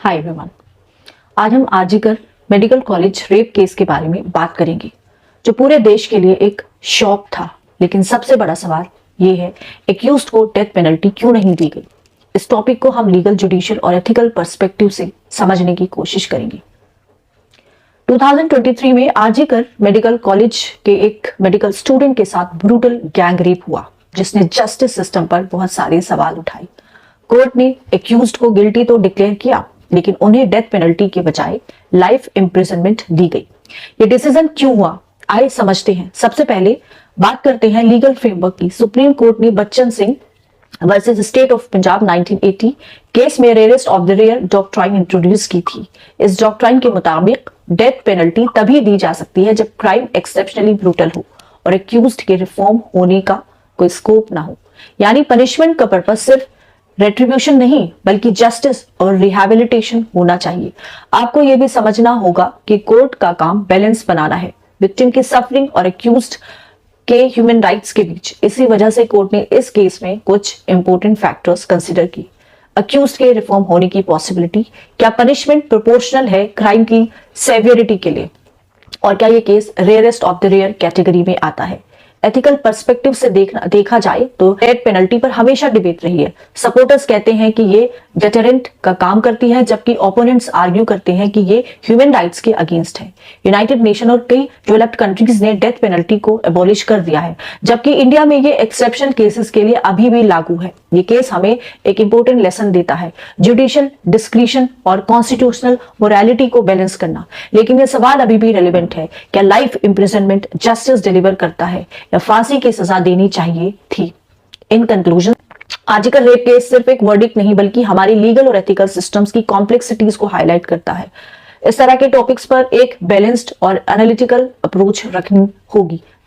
Hi everyone, आज हम RG Kar medical college rape case के बारे में बात करेंगे, जो पूरे देश के लिए एक शॉक था। लेकिन सबसे बड़ा सवाल ये है, एक्यूज्ड को डेथ पेनल्टी क्यों नहीं दी गई। इस टॉपिक को हम लीगल, जुडिशियल और एथिकल पर्सपेक्टिव से समझने की कोशिश करेंगे। 2023 में आरजीकर मेडिकल कॉलेज के एक मेडिकल स्टूडेंट के साथ ब्रूटल गैंग रेप हुआ, जिसने जस्टिस सिस्टम पर बहुत सारे सवाल उठाए। कोर्ट ने एक्यूज्ड को गिल्टी तो डिक्लेयर किया, लेकिन उन्हें डेथ पेनल्टी के बजाय लाइफ इम्प्रिजनमेंट दी गई। ये डिसीजन क्यों हुआ, आइए समझते हैं। सबसे पहले बात करते हैं लीगल फ्रेमवर्क की। सुप्रीम कोर्ट ने Bachan Singh versus state of Punjab 1980 case में rarest of the rare doctrine introduce की थी। इस डॉक्ट्राइन के मुताबिक डेथ पेनल्टी तभी दी जा सकती है जब क्राइम एक्सेप्शनली ब्रूटल हो और एक्यूज्ड के रिफॉर्म होने का कोई स्कोप ना हो। यानी पनिशमेंट का पर्पज सिर्फ रेट्रीब्यूशन नहीं, बल्कि जस्टिस और रिहैबिलिटेशन होना चाहिए। आपको यह भी समझना होगा कि कोर्ट का काम बैलेंस बनाना है विक्टिम की सफरिंग और एक्यूज्ड के ह्यूमन राइट्स के बीच। इसी वजह से कोर्ट ने इस केस में कुछ इंपॉर्टेंट फैक्टर्स कंसीडर की। अक्यूज्ड के रिफॉर्म होने की पॉसिबिलिटी, क्या पनिशमेंट प्रोपोर्शनल है क्राइम की सेवियरिटी के लिए, और क्या ये case rarest of the rare category में आता है। एथिकल पर्सपेक्टिव से देखा जाए तो डेथ पेनल्टी पर हमेशा डिबेट रही है। सपोर्टर्स कहते हैं कि ये डेटरेंट का काम करती है, जबकि ओपोनेंट्स आर्ग्यू करते हैं कि ये ह्यूमन राइट्स के अगेंस्ट है। यूनाइटेड नेशन और कई डेवलप्ड कंट्रीज ने डेथ पेनल्टी को एबॉलिश कर दिया है, जबकि इंडिया में ये एक्सेप्शनल केसेस के लिए अभी भी लागू है। ये केस हमें एक इंपॉर्टेंट लेसन देता है, जुडिशियल डिस्क्रिशन और कॉन्स्टिट्यूशनल मोरालिटी को बैलेंस करना। लेकिन ये सवाल अभी भी रेलिवेंट है, क्या लाइफ इम्प्रिजनमेंट जस्टिस डिलीवर करता है या फांसी की सजा देनी चाहिए थी। In conclusion, RG Kar rape case सिर्फ एक वर्डिक्ट नहीं, बल्कि हमारी लीगल और एथिकल सिस्टम्स की कॉम्प्लेक्सिटीज को हाईलाइट करता है। इस तरह के टॉपिक्स पर एक बैलेंस्ड और एनालिटिकल अप्रोच रखनी होगी।